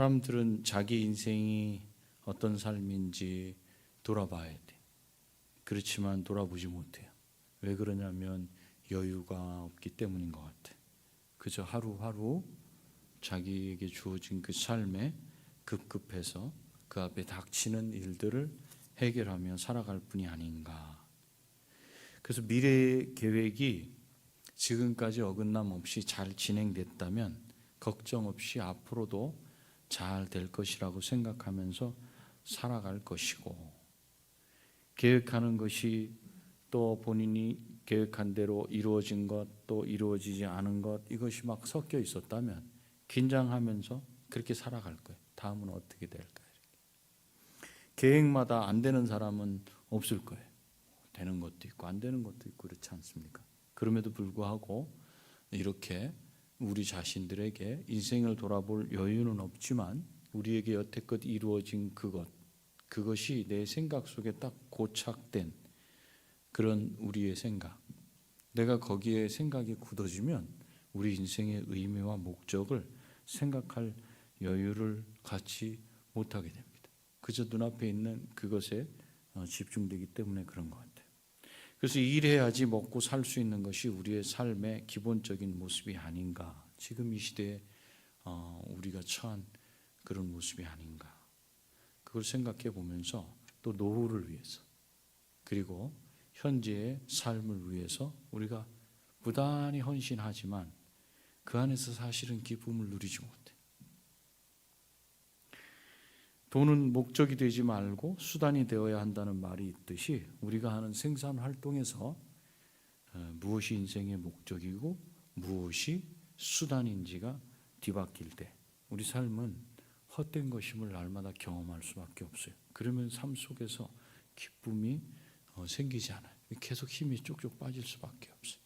사람들은 자기 인생이 어떤 삶인지 돌아봐야 돼. 그렇지만 돌아보지 못해요. 왜 그러냐면 여유가 없기 때문인 것 같아. 그저 하루하루 자기에게 주어진 그 삶에 급급해서 그 앞에 닥치는 일들을 해결하며 살아갈 뿐이 아닌가. 그래서 미래 계획이 지금까지 어긋남 없이 잘 진행됐다면 걱정 없이 앞으로도 잘 될 것이라고 생각하면서 살아갈 것이고, 계획하는 것이 또 본인이 계획한 대로 이루어진 것, 또 이루어지지 않은 것, 이것이 막 섞여 있었다면 긴장하면서 그렇게 살아갈 거예요. 다음은 어떻게 될까? 계획마다 안 되는 사람은 없을 거예요. 되는 것도 있고 안 되는 것도 있고 그렇지 않습니까? 그럼에도 불구하고 이렇게 우리 자신들에게 인생을 돌아볼 여유는 없지만 우리에게 여태껏 이루어진 그것이 내 생각 속에 딱 고착된 그런 우리의 생각, 내가 거기에 생각이 굳어지면 우리 인생의 의미와 목적을 생각할 여유를 갖지 못하게 됩니다. 그저 눈앞에 있는 그것에 집중되기 때문에 그런 것 같아요. 그래서 일해야지 먹고 살 수 있는 것이 우리의 삶의 기본적인 모습이 아닌가. 지금 이 시대에 우리가 처한 그런 모습이 아닌가. 그걸 생각해 보면서 또 노후를 위해서 그리고 현재의 삶을 위해서 우리가 부단히 헌신하지만 그 안에서 사실은 기쁨을 누리지 못해. 돈은 목적이 되지 말고 수단이 되어야 한다는 말이 있듯이 우리가 하는 생산 활동에서 무엇이 인생의 목적이고 무엇이 수단인지가 뒤바뀔 때 우리 삶은 헛된 것임을 날마다 경험할 수밖에 없어요. 그러면 삶 속에서 기쁨이 생기지 않아요. 계속 힘이 쭉쭉 빠질 수밖에 없어요.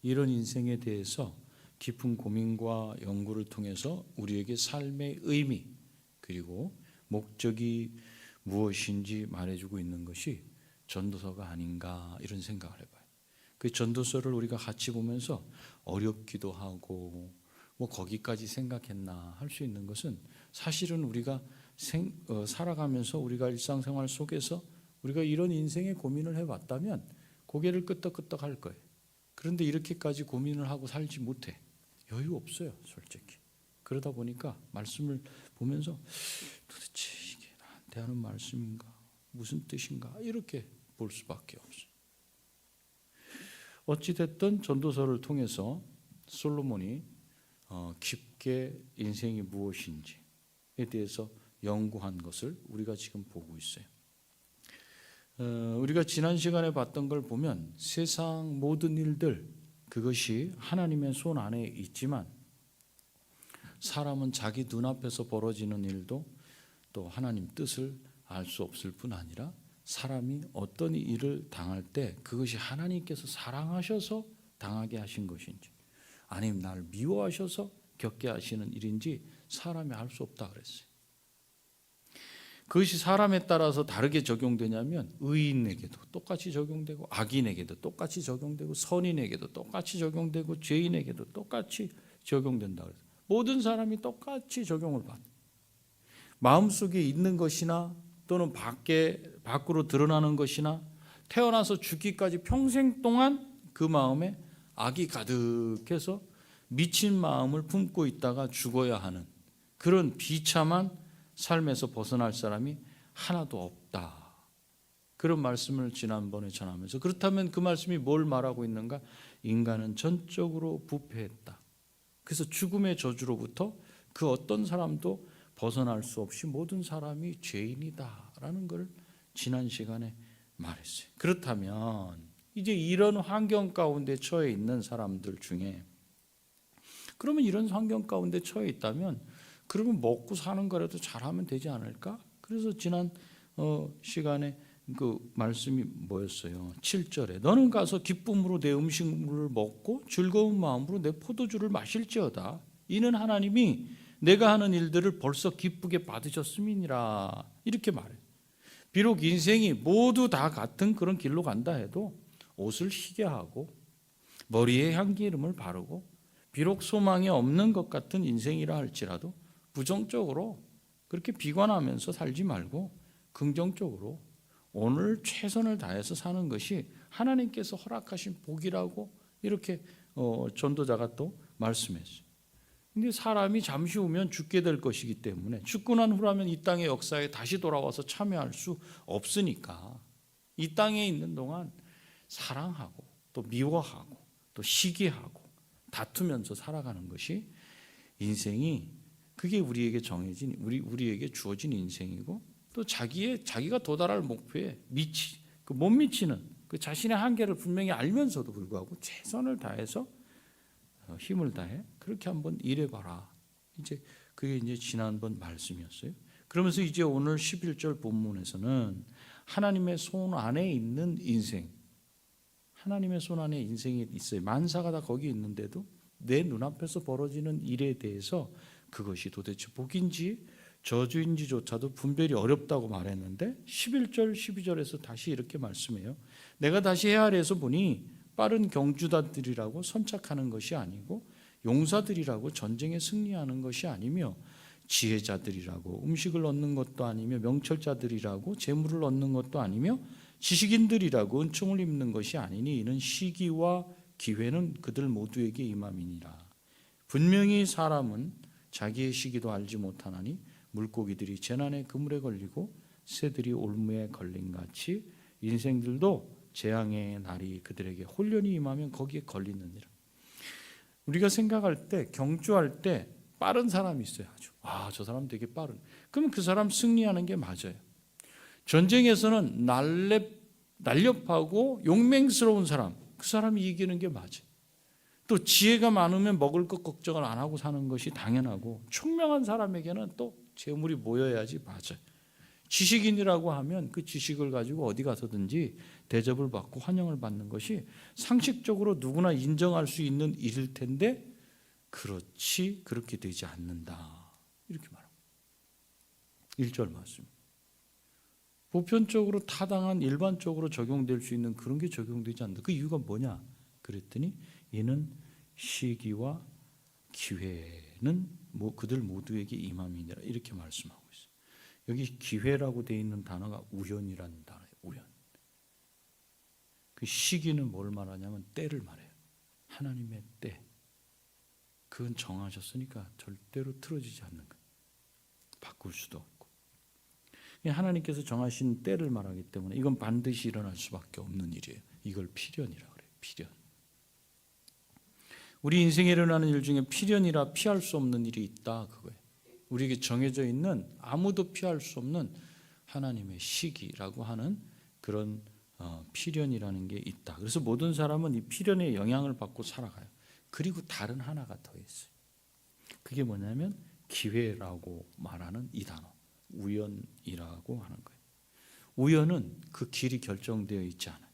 이런 인생에 대해서 깊은 고민과 연구를 통해서 우리에게 삶의 의미 그리고 목적이 무엇인지 말해주고 있는 것이 전도서가 아닌가 이런 생각을 해봐요. 그 전도서를 우리가 같이 보면서 어렵기도 하고 뭐 거기까지 생각했나 할 수 있는 것은 사실은 우리가 살아가면서 우리가 일상생활 속에서 우리가 이런 인생의 고민을 해봤다면 고개를 끄덕끄덕 할 거예요. 그런데 이렇게까지 고민을 하고 살지 못해. 여유 없어요, 솔직히. 그러다 보니까 말씀을 보면서 도대체 이게 나한테 하는 말씀인가? 무슨 뜻인가? 이렇게 볼 수밖에 없어요. 어찌됐든 전도서를 통해서 솔로몬이 깊게 인생이 무엇인지에 대해서 연구한 것을 우리가 지금 보고 있어요. 우리가 지난 시간에 봤던 걸 보면 세상 모든 일들 그것이 하나님의 손 안에 있지만 사람은 자기 눈앞에서 벌어지는 일도 또 하나님 뜻을 알 수 없을 뿐 아니라 사람이 어떤 일을 당할 때 그것이 하나님께서 사랑하셔서 당하게 하신 것인지 아니면 나를 미워하셔서 겪게 하시는 일인지 사람이 알 수 없다 그랬어요. 그것이 사람에 따라서 다르게 적용되냐면 의인에게도 똑같이 적용되고 악인에게도 똑같이 적용되고 선인에게도 똑같이 적용되고 죄인에게도 똑같이 적용된다 그랬어요. 모든 사람이 똑같이 적용을 받아요. 마음속에 있는 것이나 또는 밖으로 드러나는 것이나 태어나서 죽기까지 평생 동안 그 마음에 악이 가득해서 미친 마음을 품고 있다가 죽어야 하는 그런 비참한 삶에서 벗어날 사람이 하나도 없다. 그런 말씀을 지난번에 전하면서 그렇다면 그 말씀이 뭘 말하고 있는가? 인간은 전적으로 부패했다. 그래서 죽음의 저주로부터 그 어떤 사람도 벗어날 수 없이 모든 사람이 죄인이다라는 걸 지난 시간에 말했어요. 그렇다면 이제 이런 환경 가운데 처해 있는 사람들 중에 그러면 이런 환경 가운데 처해 있다면 그러면 먹고 사는 거라도 잘하면 되지 않을까? 그래서 지난 시간에 그 말씀이 뭐였어요? 7절에 너는 가서 기쁨으로 내 음식물을 먹고 즐거운 마음으로 내 포도주를 마실지어다. 이는 하나님이 내가 하는 일들을 벌써 기쁘게 받으셨음이니라. 이렇게 말해요. 비록 인생이 모두 다 같은 그런 길로 간다 해도 옷을 희게 하고 머리에 향기름을 바르고 비록 소망이 없는 것 같은 인생이라 할지라도 부정적으로 그렇게 비관하면서 살지 말고 긍정적으로 오늘 최선을 다해서 사는 것이 하나님께서 허락하신 복이라고 이렇게 전도자가 또 말씀했어요. 근데 사람이 잠시 후면 죽게 될 것이기 때문에 죽고 난 후라면 이 땅의 역사에 다시 돌아와서 참여할 수 없으니까 이 땅에 있는 동안 사랑하고 또 미워하고 또 시기하고 다투면서 살아가는 것이 인생이 그게 우리에게 정해진 우리에게 주어진 인생이고 또 자기가 도달할 목표에 못 미치는 그 자신의 한계를 분명히 알면서도 불구하고 최선을 다해서 힘을 다해 그렇게 한번 일해봐라. 그게 이제 지난번 말씀이었어요. 그러면서 이제 오늘 11절 본문에서는 하나님의 손 안에 있는 인생, 하나님의 손 안에 인생이 있어요. 만사가 다 거기 있는데도 내 눈앞에서 벌어지는 일에 대해서 그것이 도대체 복인지 저주인지조차도 분별이 어렵다고 말했는데 11절 12절에서 다시 이렇게 말씀해요. 내가 다시 헤아려서 보니 빠른 경주자들이라고 선착하는 것이 아니고 용사들이라고 전쟁에 승리하는 것이 아니며 지혜자들이라고 음식을 얻는 것도 아니며 명철자들이라고 재물을 얻는 것도 아니며 지식인들이라고 은총을 입는 것이 아니니 이는 시기와 기회는 그들 모두에게 임함이니라. 분명히 사람은 자기의 시기도 알지 못하나니 물고기들이 재난의 그물에 걸리고 새들이 올무에 걸린 같이 인생들도 재앙의 날이 그들에게 홀련히 임하면 거기에 걸리느니라. 우리가 생각할 때 경주할 때 빠른 사람이 있어요. 아주 저 사람 되게 빠른. 그러면 그 사람 승리하는 게 맞아요. 전쟁에서는 날렵하고 용맹스러운 사람, 그 사람이 이기는 게 맞아요. 또 지혜가 많으면 먹을 것 걱정을 안 하고 사는 것이 당연하고 총명한 사람에게는 또 재물이 모여야지 맞아요. 지식인이라고 하면 그 지식을 가지고 어디 가서든지 대접을 받고 환영을 받는 것이 상식적으로 누구나 인정할 수 있는 일일 텐데 그렇게 되지 않는다. 이렇게 말합니다. 1절 말씀. 보편적으로 타당한 일반적으로 적용될 수 있는 그런 게 적용되지 않는다. 그 이유가 뭐냐? 그랬더니 이는 시기와 기회는 그들 모두에게 임함이니라 이렇게 말씀하고 있어요. 여기 기회라고 되어 있는 단어가 우연이라는 단어예요. 우연. 그 시기는 뭘 말하냐면 때를 말해요. 하나님의 때. 그건 정하셨으니까 절대로 틀어지지 않는 거예요. 바꿀 수도 없고. 하나님께서 정하신 때를 말하기 때문에 이건 반드시 일어날 수밖에 없는 일이에요. 이걸 필연이라고 그래요. 필연. 우리 인생에 일어나는 일 중에 필연이라 피할 수 없는 일이 있다 그거예요. 우리에게 정해져 있는 아무도 피할 수 없는 하나님의 시기라고 하는 그런 필연이라는 게 있다. 그래서 모든 사람은 이 필연의 영향을 받고 살아가요. 그리고 다른 하나가 더 있어요. 그게 뭐냐면 기회라고 말하는 이 단어, 우연이라고 하는 거예요. 우연은 그 길이 결정되어 있지 않아요.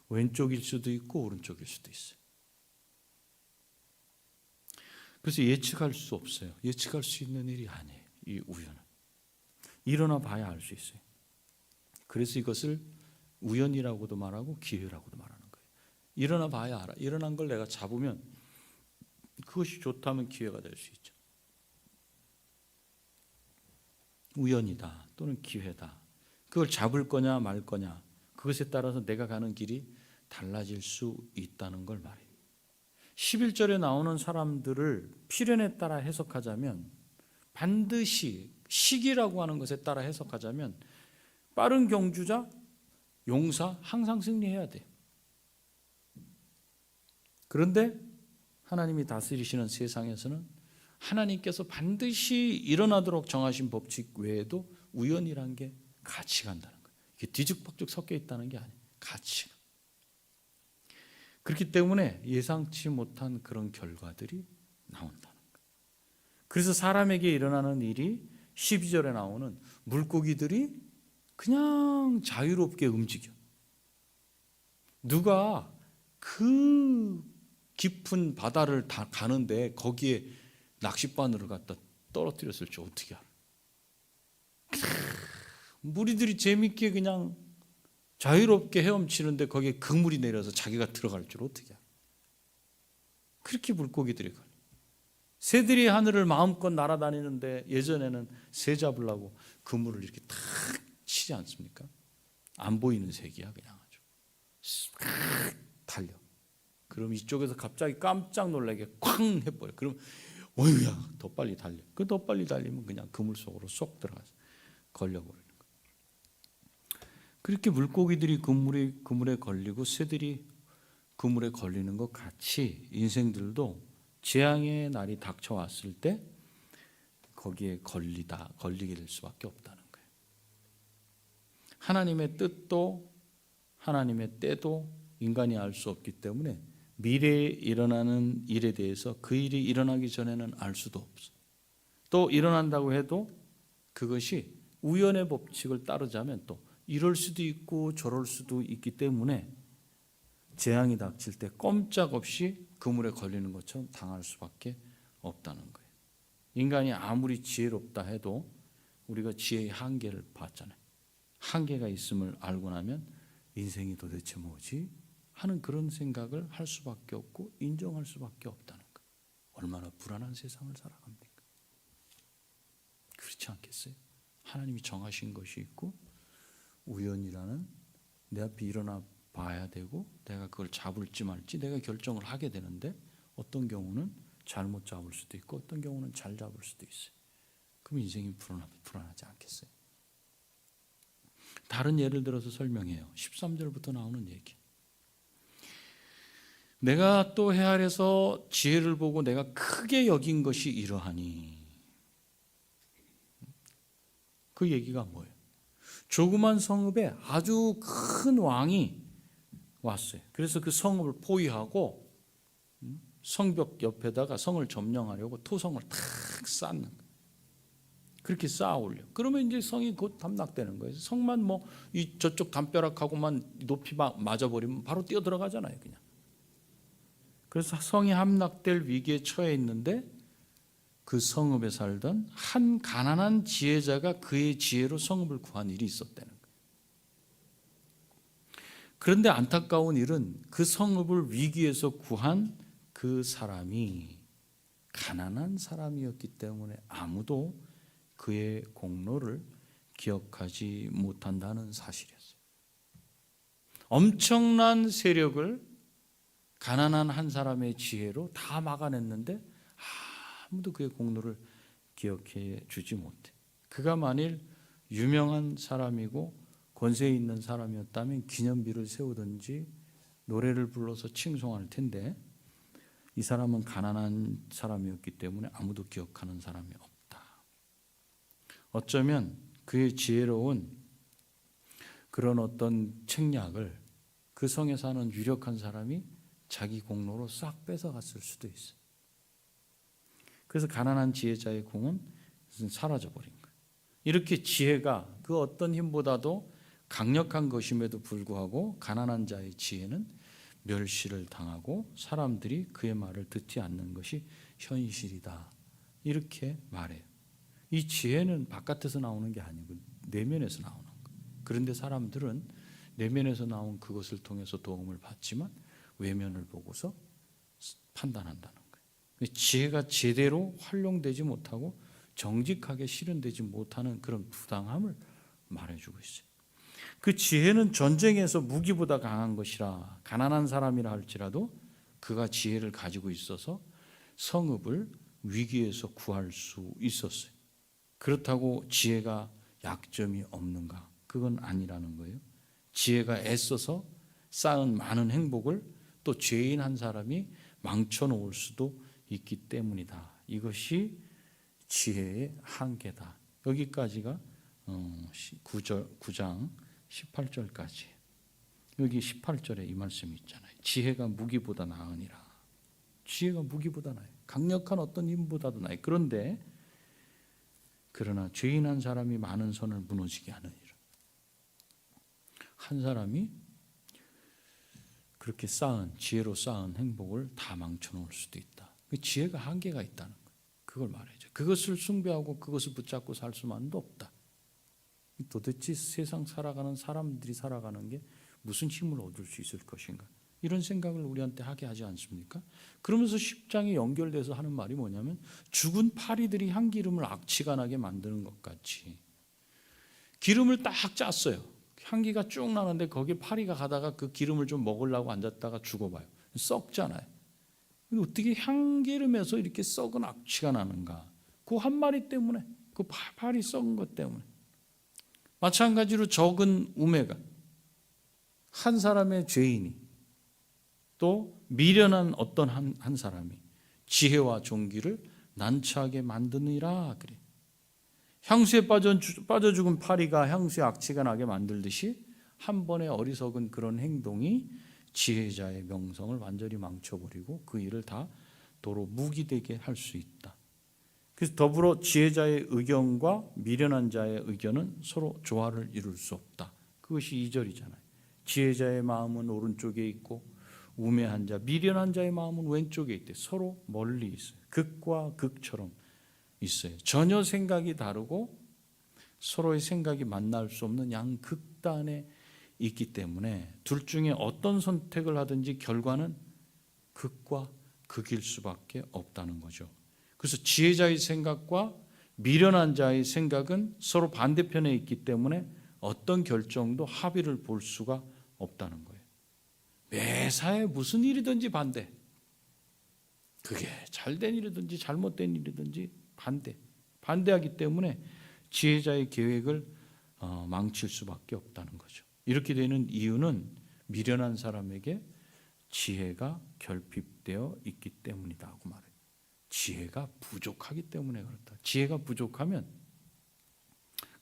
왼쪽일 수도 있고 오른쪽일 수도 있어요. 그래서 예측할 수 없어요. 예측할 수 있는 일이 아니에요. 이 우연은. 일어나 봐야 알 수 있어요. 그래서 이것을 우연이라고도 말하고 기회라고도 말하는 거예요. 일어나 봐야 알아. 일어난 걸 내가 잡으면 그것이 좋다면 기회가 될 수 있죠. 우연이다 또는 기회다. 그걸 잡을 거냐 말 거냐 그것에 따라서 내가 가는 길이 달라질 수 있다는 걸 말해요. 11절에 나오는 사람들을 필연에 따라 해석하자면 반드시 시기라고 하는 것에 따라 해석하자면 빠른 경주자, 용사 항상 승리해야 돼요. 그런데 하나님이 다스리시는 세상에서는 하나님께서 반드시 일어나도록 정하신 법칙 외에도 우연이란 게 같이 간다는 거예요. 이게 뒤죽박죽 섞여 있다는 게 아니에요. 같이. 그렇기 때문에 예상치 못한 그런 결과들이 나온다는 거예요. 그래서 사람에게 일어나는 일이 12절에 나오는 물고기들이 그냥 자유롭게 움직여. 누가 그 깊은 바다를 다 가는데 거기에 낚싯바늘을 갖다 떨어뜨렸을지 어떻게 알아? 무리들이 재밌게 그냥 자유롭게 헤엄치는데 거기에 그물이 내려서 자기가 들어갈 줄 어떻게 알아? 그렇게 물고기들이 가요. 새들이 하늘을 마음껏 날아다니는데 예전에는 새 잡으려고 그물을 이렇게 탁 치지 않습니까? 안 보이는 색이야 그냥 아주 싹 달려. 그럼 이쪽에서 갑자기 깜짝 놀라게 쾅 해버려. 그럼 어휴야 더 빨리 달려. 그 더 빨리 달리면 그냥 그물 속으로 쏙 들어가서 걸려버리는 거예요. 그렇게 물고기들이 그물에 걸리고 새들이 그물에 걸리는 것 같이 인생들도 재앙의 날이 닥쳐왔을 때 거기에 걸리게 될 수밖에 없다는 거예요. 하나님의 뜻도 하나님의 때도 인간이 알 수 없기 때문에 미래에 일어나는 일에 대해서 그 일이 일어나기 전에는 알 수도 없어. 또 일어난다고 해도 그것이 우연의 법칙을 따르자면 또 이럴 수도 있고 저럴 수도 있기 때문에 재앙이 닥칠 때 꼼짝없이 그물에 걸리는 것처럼 당할 수밖에 없다는 거예요. 인간이 아무리 지혜롭다 해도 우리가 지혜의 한계를 봤잖아요. 한계가 있음을 알고 나면 인생이 도대체 뭐지? 하는 그런 생각을 할 수밖에 없고 인정할 수밖에 없다는 거예요. 얼마나 불안한 세상을 살아갑니까? 그렇지 않겠어요? 하나님이 정하신 것이 있고 우연이라는 내 앞에 일어나 봐야 되고 내가 그걸 잡을지 말지 내가 결정을 하게 되는데 어떤 경우는 잘못 잡을 수도 있고 어떤 경우는 잘 잡을 수도 있어요. 그럼 인생이 불안하지 않겠어요? 다른 예를 들어서 설명해요. 13절부터 나오는 얘기. 내가 또 헤아려서 지혜를 보고 내가 크게 여긴 것이 이러하니. 그 얘기가 뭐예요? 조그만 성읍에 아주 큰 왕이 왔어요. 그래서 그 성읍을 포위하고 성벽 옆에다가 성을 점령하려고 토성을 탁 쌓는 거예요. 그렇게 쌓아 올려. 그러면 이제 성이 곧 함락되는 거예요. 성만 뭐 이 저쪽 담벼락하고만 높이 맞아버리면 바로 뛰어 들어가잖아요, 그냥. 그래서 성이 함락될 위기에 처해 있는데 그 성읍에 살던 한 가난한 지혜자가 그의 지혜로 성읍을 구한 일이 있었다는 거예요. 그런데 안타까운 일은 그 성읍을 위기에서 구한 그 사람이 가난한 사람이었기 때문에 아무도 그의 공로를 기억하지 못한다는 사실이었어요. 엄청난 세력을 가난한 한 사람의 지혜로 다 막아냈는데 아무도 그의 공로를 기억해 주지 못해. 그가 만일 유명한 사람이고 권세 있는 사람이었다면 기념비를 세우든지 노래를 불러서 칭송할 텐데 이 사람은 가난한 사람이었기 때문에 아무도 기억하는 사람이 없다. 어쩌면 그의 지혜로운 그런 어떤 책략을 그 성에 사는 유력한 사람이 자기 공로로 싹 뺏어갔을 수도 있어요. 그래서 가난한 지혜자의 공은 사라져버린 거예요. 이렇게 지혜가 그 어떤 힘보다도 강력한 것임에도 불구하고 가난한 자의 지혜는 멸시를 당하고 사람들이 그의 말을 듣지 않는 것이 현실이다. 이렇게 말해요. 이 지혜는 바깥에서 나오는 게 아니고 내면에서 나오는 거예요. 그런데 사람들은 내면에서 나온 그것을 통해서 도움을 받지만 외면을 보고서 판단한다는 거예요. 지혜가 제대로 활용되지 못하고 정직하게 실현되지 못하는 그런 부당함을 말해주고 있어요. 그 지혜는 전쟁에서 무기보다 강한 것이라 가난한 사람이라 할지라도 그가 지혜를 가지고 있어서 성읍을 위기에서 구할 수 있었어요. 그렇다고 지혜가 약점이 없는가? 그건 아니라는 거예요. 지혜가 애써서 쌓은 많은 행복을 또 죄인 한 사람이 망쳐놓을 수도 있기 때문이다. 이것이 지혜의 한계다. 여기까지가 9장 18절까지. 여기 18절에 이 말씀이 있잖아요. 지혜가 무기보다 나으니라. 지혜가 무기보다 나아요. 강력한 어떤 힘보다도 나아요. 그러나 죄인 한 사람이 많은 선을 무너지게 하느니라. 한 사람이 그렇게 지혜로 쌓은 행복을 다 망쳐놓을 수도 있다. 그 지혜가 한계가 있다는 거예요. 그걸 말해야죠. 그것을 숭배하고 그것을 붙잡고 살 수만도 없다. 도대체 세상 살아가는 사람들이 살아가는 게 무슨 힘을 얻을 수 있을 것인가? 이런 생각을 우리한테 하게 하지 않습니까? 그러면서 10장에 연결돼서 하는 말이 뭐냐면 죽은 파리들이 향기름을 악취가 나게 만드는 것 같이 기름을 딱 짰어요. 향기가 쭉 나는데 거기에 파리가 가다가 그 기름을 좀 먹으려고 앉았다가 죽어봐요. 썩잖아요. 어떻게 향기름에서 이렇게 썩은 악취가 나는가? 그 한 마리 때문에, 그 파리 썩은 것 때문에. 마찬가지로 적은 우매가 한 사람의 죄인이 또 미련한 어떤 한 사람이 지혜와 존귀를 난처하게 만드니라 그래. 향수에 빠져 죽은 파리가 향수에 악취가 나게 만들듯이 한 번의 어리석은 그런 행동이 지혜자의 명성을 완전히 망쳐버리고 그 일을 다 도로 무기되게 할 수 있다. 그래서 더불어 지혜자의 의견과 미련한 자의 의견은 서로 조화를 이룰 수 없다. 그것이 2절이잖아요. 지혜자의 마음은 오른쪽에 있고 우매한 자, 미련한 자의 마음은 왼쪽에 있대. 서로 멀리 있어요. 극과 극처럼 있어요. 전혀 생각이 다르고 서로의 생각이 만날 수 없는 양극단에 있기 때문에 둘 중에 어떤 선택을 하든지 결과는 극과 극일 수밖에 없다는 거죠. 그래서 지혜자의 생각과 미련한 자의 생각은 서로 반대편에 있기 때문에 어떤 결정도 합의를 볼 수가 없다는 거예요. 매사에 무슨 일이든지 반대. 그게 잘된 일이든지 잘못된 일이든지 반대하기 때문에 지혜자의 계획을 망칠 수밖에 없다는 거죠. 이렇게 되는 이유는 미련한 사람에게 지혜가 결핍되어 있기 때문이다 하고 말해요. 지혜가 부족하기 때문에 그렇다. 지혜가 부족하면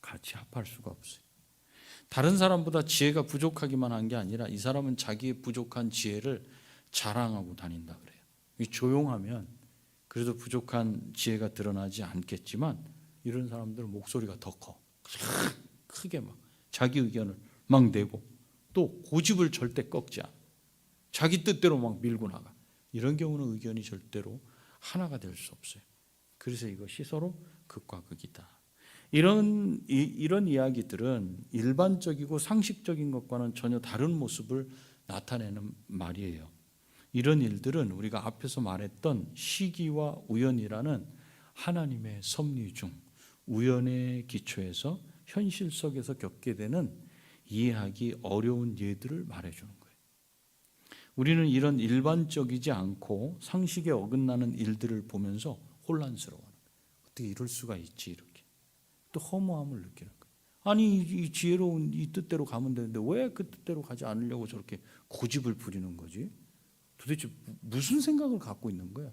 같이 합할 수가 없어요. 다른 사람보다 지혜가 부족하기만 한 게 아니라 이 사람은 자기의 부족한 지혜를 자랑하고 다닌다 그래요. 조용하면 그래도 부족한 지혜가 드러나지 않겠지만 이런 사람들은 목소리가 더 커. 크게 막 자기 의견을 막 내고 또 고집을 절대 꺾지 않아. 자기 뜻대로 막 밀고 나가. 이런 경우는 의견이 절대로 하나가 될 수 없어요. 그래서 이것이 서로 극과 극이다. 이런 이야기들은 일반적이고 상식적인 것과는 전혀 다른 모습을 나타내는 말이에요. 이런 일들은 우리가 앞에서 말했던 시기와 우연이라는 하나님의 섭리 중 우연의 기초에서 현실 속에서 겪게 되는 이해하기 어려운 예들을 말해주는 거예요. 우리는 이런 일반적이지 않고 상식에 어긋나는 일들을 보면서 혼란스러워하는 거예요. 어떻게 이럴 수가 있지 이렇게. 또 허무함을 느끼는 거예요. 아니 이 지혜로운 이 뜻대로 가면 되는데 왜 그 뜻대로 가지 않으려고 저렇게 고집을 부리는 거지? 도대체 무슨 생각을 갖고 있는 거야?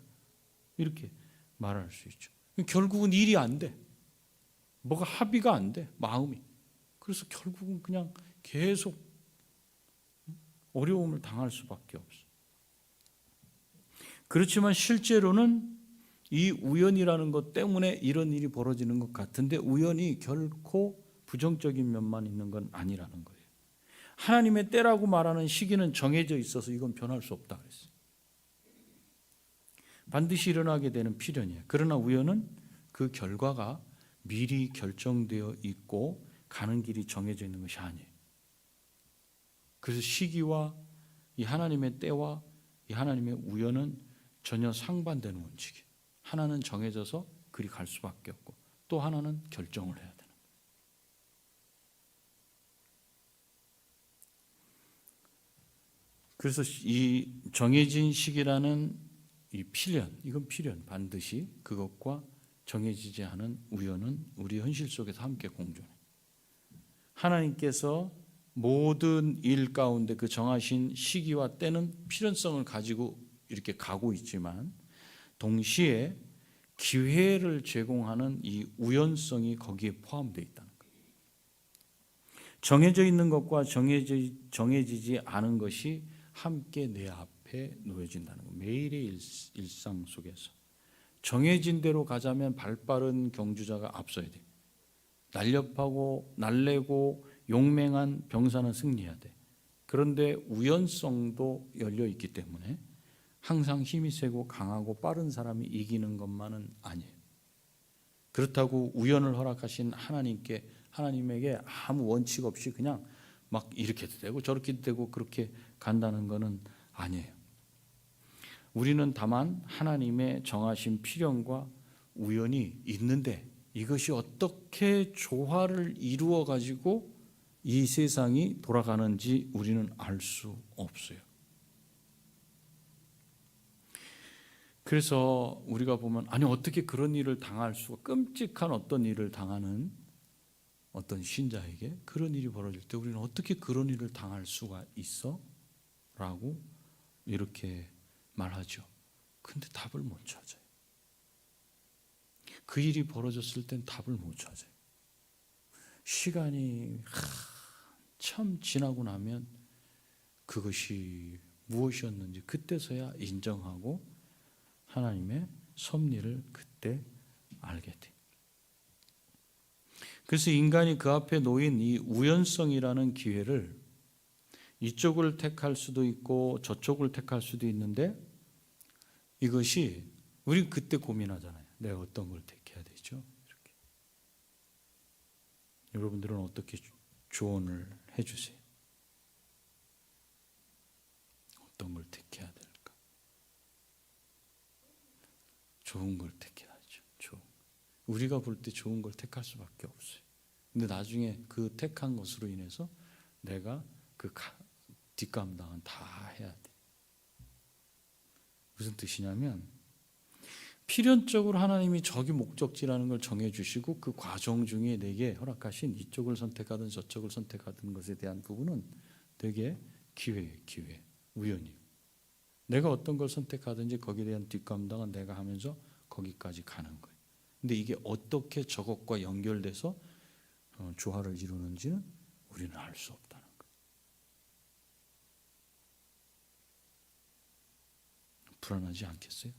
이렇게 말할 수 있죠. 결국은 일이 안 돼. 뭐가 합의가 안 돼. 마음이. 그래서 결국은 그냥 계속 어려움을 당할 수밖에 없어. 그렇지만 실제로는 이 우연이라는 것 때문에 이런 일이 벌어지는 것 같은데 우연이 결코 부정적인 면만 있는 건 아니라는 거예요. 하나님의 때라고 말하는 시기는 정해져 있어서 이건 변할 수 없다 그랬어요. 반드시 일어나게 되는 필연이에요. 그러나 우연은 그 결과가 미리 결정되어 있고 가는 길이 정해져 있는 것이 아니에요. 그래서 시기와 이 하나님의 때와 이 하나님의 우연은 전혀 상반되는 원칙이에요. 하나는 정해져서 그리 갈 수밖에 없고 또 하나는 결정을 해야 되는 거예요. 그래서 이 정해진 시기라는 이 필연, 이건 필연, 반드시 그것과 정해지지 않은 우연은 우리 현실 속에서 함께 공존해요. 하나님께서 모든 일 가운데 그 정하신 시기와 때는 필연성을 가지고 이렇게 가고 있지만 동시에 기회를 제공하는 이 우연성이 거기에 포함되어 있다는 거예요. 정해져 있는 것과 정해지지 않은 것이 함께 내 앞에 놓여진다는 거예요. 매일의 일상 속에서 정해진 대로 가자면 발빠른 경주자가 앞서야 돼. 날렵하고 날래고 용맹한 병사는 승리해야 돼. 그런데 우연성도 열려 있기 때문에 항상 힘이 세고 강하고 빠른 사람이 이기는 것만은 아니에요. 그렇다고 우연을 허락하신 하나님에게 아무 원칙 없이 그냥 막 이렇게도 되고 저렇게도 되고 그렇게 간다는 것은 아니에요. 우리는 다만 하나님의 정하신 필연과 우연이 있는데 이것이 어떻게 조화를 이루어 가지고 이 세상이 돌아가는지 우리는 알 수 없어요. 그래서 우리가 보면 아니 어떻게 그런 일을 당할 수가, 끔찍한 어떤 일을 당하는 어떤 신자에게 그런 일이 벌어질 때 우리는 어떻게 그런 일을 당할 수가 있어? 라고 이렇게 말하죠. 근데 답을 못 찾아요. 그 일이 벌어졌을 땐 답을 못 찾아요. 시간이 참 지나고 나면 그것이 무엇이었는지 그때서야 인정하고 하나님의 섭리를 그때 알게 돼. 그래서 인간이 그 앞에 놓인 이 우연성이라는 기회를 이쪽을 택할 수도 있고 저쪽을 택할 수도 있는데 이것이 우리 그때 고민하잖아요. 내가 어떤 걸 택해야 되죠? 이렇게. 여러분들은 어떻게 조언을 해주세요? 어떤 걸 택해야 될까? 좋은 걸 택해야죠. 좋은. 우리가 볼 때 좋은 걸 택할 수밖에 없어요. 근데 나중에 그 택한 것으로 인해서 내가 그 뒷감당은 다 해야 돼. 무슨 뜻이냐면 필연적으로 하나님이 저기 목적지라는 걸 정해주시고 그 과정 중에 내게 허락하신 이쪽을 선택하든 저쪽을 선택하든 것에 대한 부분은 되게 기회예요. 기회, 우연이에요. 내가 어떤 걸 선택하든지 거기에 대한 뒷감당은 내가 하면서 거기까지 가는 거예요. 근데 이게 어떻게 저것과 연결돼서 조화를 이루는지는 우리는 알 수 없다는 거예요. 불안하지 않겠어요?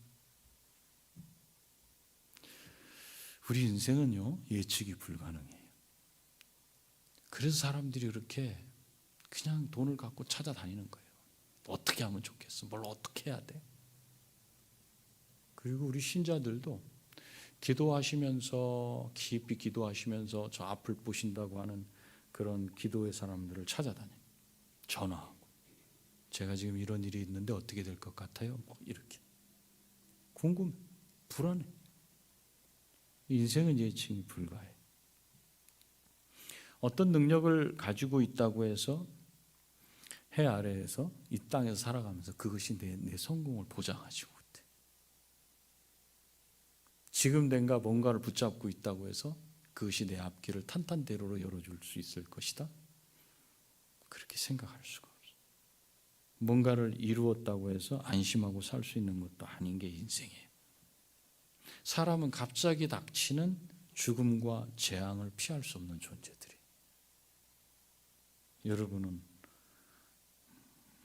우리 인생은요, 예측이 불가능해요. 그래서 사람들이 그렇게 그냥 돈을 갖고 찾아다니는 거예요. 어떻게 하면 좋겠어? 뭘 어떻게 해야 돼? 그리고 우리 신자들도 기도하시면서 깊이 기도하시면서 저 앞을 보신다고 하는 그런 기도의 사람들을 찾아다녀요. 전화하고 제가 지금 이런 일이 있는데 어떻게 될 것 같아요? 뭐 이렇게 궁금해, 불안해. 인생은 예측이 불가해. 어떤 능력을 가지고 있다고 해서 해 아래에서 이 땅에서 살아가면서 그것이 내 성공을 보장하지 못해. 지금 내가 뭔가를 붙잡고 있다고 해서 그것이 내 앞길을 탄탄대로로 열어줄 수 있을 것이다. 그렇게 생각할 수가 없어. 뭔가를 이루었다고 해서 안심하고 살 수 있는 것도 아닌 게 인생이에요. 사람은 갑자기 닥치는 죽음과 재앙을 피할 수 없는 존재들이에요. 여러분은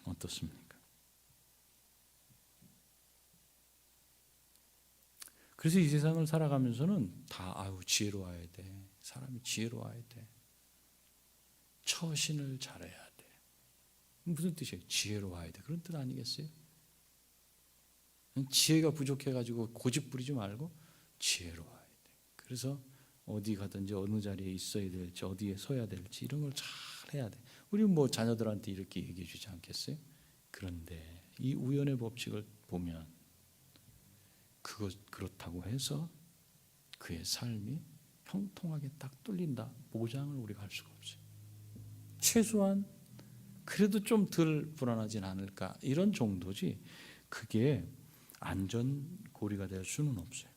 어떻습니까? 그래서 이 세상을 살아가면서는 다 지혜로워야 돼. 사람이 지혜로워야 돼. 처신을 잘해야 돼. 무슨 뜻이에요? 지혜로워야 돼. 그런 뜻 아니겠어요? 지혜가 부족해가지고 고집 부리지 말고 지혜로워야 돼. 그래서 어디 가든지 어느 자리에 있어야 될지 어디에 서야 될지 이런 걸 잘 해야 돼. 우리 뭐 자녀들한테 이렇게 얘기해 주지 않겠어요? 그런데 이 우연의 법칙을 보면 그렇다고 해서 그의 삶이 형통하게 딱 뚫린다 보장을 우리가 할 수가 없어요. 최소한 그래도 좀 덜 불안하진 않을까 이런 정도지 그게 안전고리가 될 수는 없어요.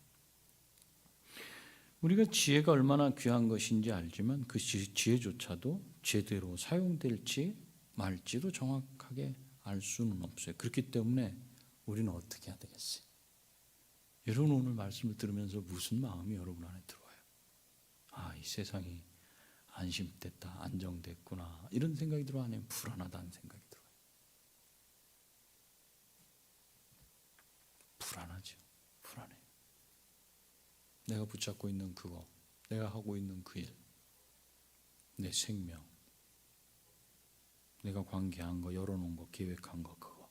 우리가 지혜가 얼마나 귀한 것인지 알지만 그 지혜조차도 제대로 사용될지 말지도 정확하게 알 수는 없어요. 그렇기 때문에 우리는 어떻게 해야 되겠어요? 여러분 오늘 말씀을 들으면서 무슨 마음이 여러분 안에 들어와요? 이 세상이 안심됐다, 안정됐구나 이런 생각이 들어 아니면 불안하다는 생각이 들어요? 불안하죠. 불안해. 내가 붙잡고 있는 그거, 내가 하고 있는 그 일, 내 생명, 내가 관계한 거, 열어놓은 거, 계획한 거 그거.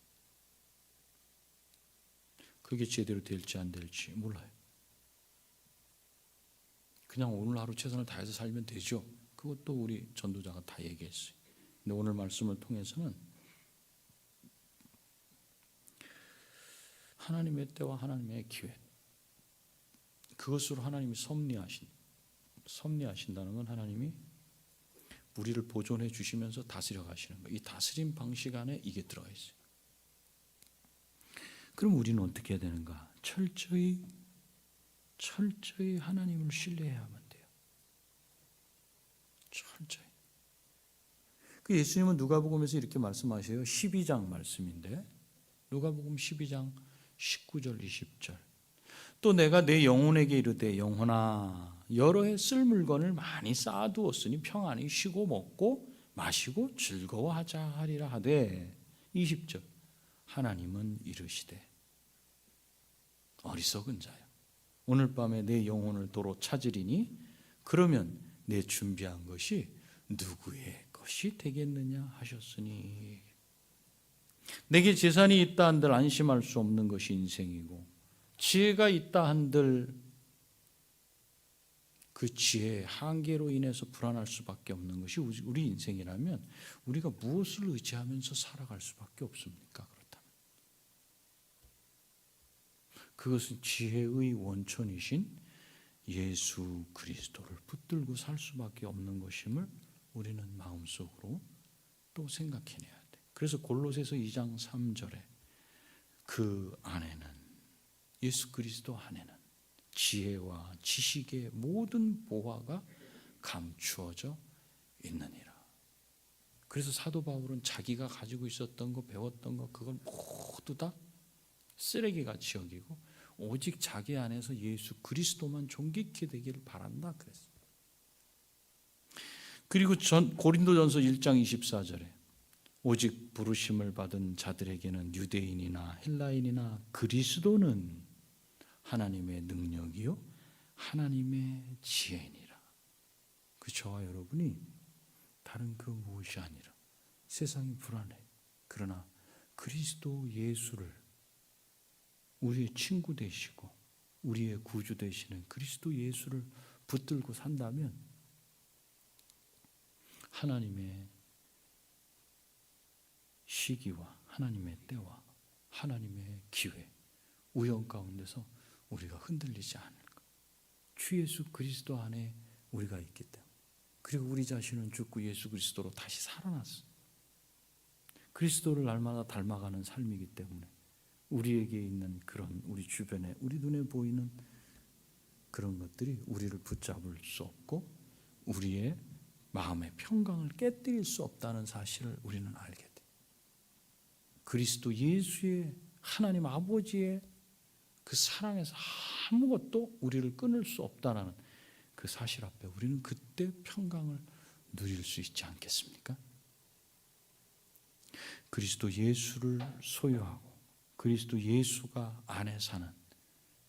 그게 제대로 될지 안 될지 몰라요. 그냥 오늘 하루 최선을 다해서 살면 되죠. 그것도 우리 전도자가 다 얘기했어요. 근데 오늘 말씀을 통해서는 하나님의 때와 하나님의 기회, 그것으로 하나님이 섭리하신다는 건 하나님이 우리를 보존해 주시면서 다스려 가시는 거예요. 이 다스림 방식 안에 이게 들어가 있어요. 그럼 우리는 어떻게 해야 되는가? 철저히 하나님을 신뢰해야만 돼요. 철저히. 그 예수님은 누가복음에서 이렇게 말씀하셔요. 12장 말씀인데 누가복음 12장 19절 20절. 또 내가 내 영혼에게 이르되 영혼아 여러 해 쓸 물건을 많이 쌓아두었으니 평안히 쉬고 먹고 마시고 즐거워하자 하리라 하되 20절. 하나님은 이르시되 어리석은 자야 오늘 밤에 내 영혼을 도로 찾으리니 그러면 내 준비한 것이 누구의 것이 되겠느냐 하셨으니 내게 재산이 있다 한들 안심할 수 없는 것이 인생이고 지혜가 있다 한들 그 지혜의 한계로 인해서 불안할 수밖에 없는 것이 우리 인생이라면 우리가 무엇을 의지하면서 살아갈 수밖에 없습니까? 그렇다면 그것은 지혜의 원천이신 예수 그리스도를 붙들고 살 수밖에 없는 것임을 우리는 마음속으로 또 생각해내야 돼. 그래서 골로새서 2장 3절에 그 안에는 예수 그리스도 안에는 지혜와 지식의 모든 보화가 감추어져 있느니라. 그래서 사도 바울은 자기가 가지고 있었던 거 배웠던 거 그걸 모두 다 쓰레기같이 여기고 오직 자기 안에서 예수 그리스도만 존귀케 되기를 바란다 그랬어요. 그리고 고린도전서 1장 24절에 오직 부르심을 받은 자들에게는 유대인이나 헬라인이나 그리스도는 하나님의 능력이요 하나님의 지혜니라. 그 저와 여러분이 다른 그 무엇이 아니라 세상이 불안해. 그러나 그리스도 예수를 우리의 친구 되시고 우리의 구주 되시는 그리스도 예수를 붙들고 산다면 하나님의 시기와 하나님의 때와 하나님의 기회, 우연 가운데서 우리가 흔들리지 않을 것. 주 예수 그리스도 안에 우리가 있기 때문에. 그리고 우리 자신은 죽고 예수 그리스도로 다시 살아났어. 그리스도를 날마다 닮아가는 삶이기 때문에 우리에게 있는 그런 우리 주변에 우리 눈에 보이는 그런 것들이 우리를 붙잡을 수 없고 우리의 마음의 평강을 깨뜨릴 수 없다는 사실을 우리는 알게 돼. 그리스도 예수의 하나님 아버지의 그 사랑에서 아무것도 우리를 끊을 수 없다는 그 사실 앞에 우리는 그때 평강을 누릴 수 있지 않겠습니까? 그리스도 예수를 소유하고 그리스도 예수가 안에 사는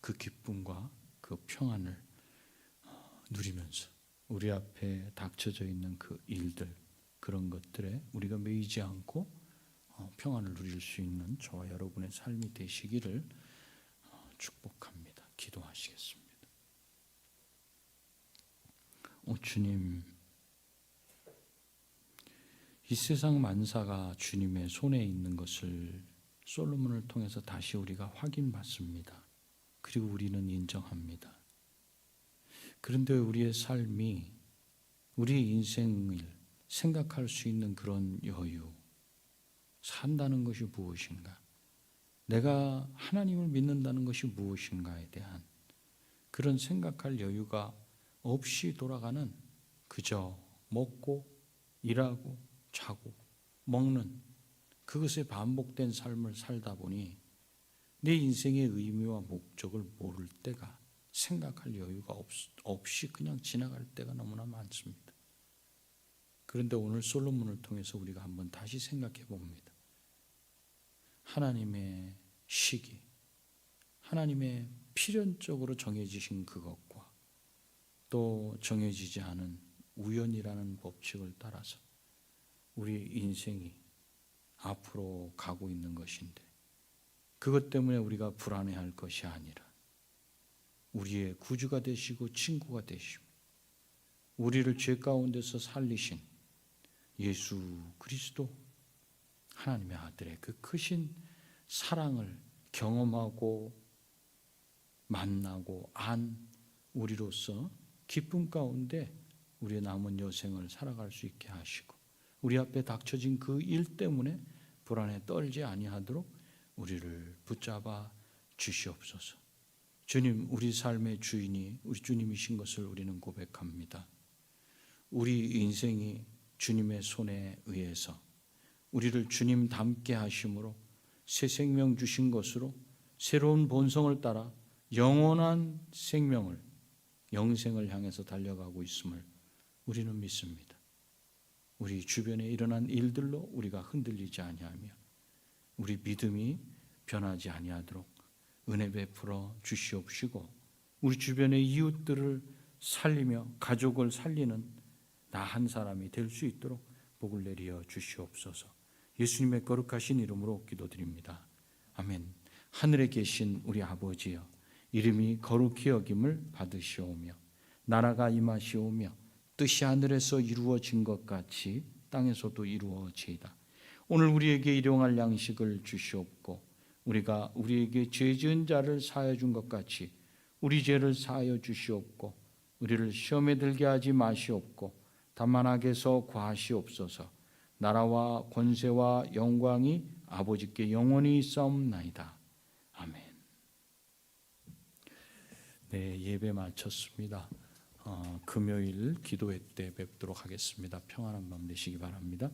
그 기쁨과 그 평안을 누리면서 우리 앞에 닥쳐져 있는 그 일들 그런 것들에 우리가 매이지 않고 평안을 누릴 수 있는 저와 여러분의 삶이 되시기를 축복합니다. 기도하시겠습니다. 주님, 이 세상 만사가 주님의 손에 있는 것을 솔로몬을 통해서 다시 우리가 확인받습니다. 그리고 우리는 인정합니다. 그런데 우리의 삶이 우리의 인생을 생각할 수 있는 그런 여유, 산다는 것이 무엇인가? 내가 하나님을 믿는다는 것이 무엇인가에 대한 그런 생각할 여유가 없이 돌아가는 그저 먹고 일하고 자고 먹는 그것에 반복된 삶을 살다 보니 내 인생의 의미와 목적을 모를 때가 생각할 여유가 없이 그냥 지나갈 때가 너무나 많습니다. 그런데 오늘 솔로몬을 통해서 우리가 한번 다시 생각해 봅니다. 하나님의 시기, 하나님의 필연적으로 정해지신 그것과 또 정해지지 않은 우연이라는 법칙을 따라서 우리 인생이 앞으로 가고 있는 것인데 그것 때문에 우리가 불안해할 것이 아니라 우리의 구주가 되시고 친구가 되시고 우리를 죄 가운데서 살리신 예수 그리스도 하나님의 아들의 그 크신 사랑을 경험하고 만나고 안 우리로서 기쁨 가운데 우리의 남은 여생을 살아갈 수 있게 하시고, 우리 앞에 닥쳐진 그 일 때문에 불안에 떨지 아니하도록 우리를 붙잡아 주시옵소서. 주님, 우리 삶의 주인이 우리 주님이신 것을 우리는 고백합니다. 우리 인생이 주님의 손에 의해서 우리를 주님 닮게 하심으로 새 생명 주신 것으로 새로운 본성을 따라 영원한 생명을, 영생을 향해서 달려가고 있음을 우리는 믿습니다. 우리 주변에 일어난 일들로 우리가 흔들리지 아니하며 우리 믿음이 변하지 아니하도록 은혜 베풀어 주시옵시고, 우리 주변의 이웃들을 살리며 가족을 살리는 나 한 사람이 될 수 있도록 복을 내려 주시옵소서. 예수님의 거룩하신 이름으로 기도드립니다. 아멘. 하늘에 계신 우리 아버지여, 이름이 거룩히 여김을 받으시오며 나라가 임하시오며 뜻이 하늘에서 이루어진 것 같이 땅에서도 이루어지이다. 오늘 우리에게 일용할 양식을 주시옵고, 우리가 우리에게 죄 지은 자를 사하여 준 것 같이 우리 죄를 사하여 주시옵고, 우리를 시험에 들게 하지 마시옵고 다만 악에서 구하시옵소서. 나라와 권세와 영광이 아버지께 영원히 있사옵나이다. 아멘. 네, 예배 마쳤습니다. 금요일 기도회 때 뵙도록 하겠습니다. 평안한 밤 되시기 바랍니다.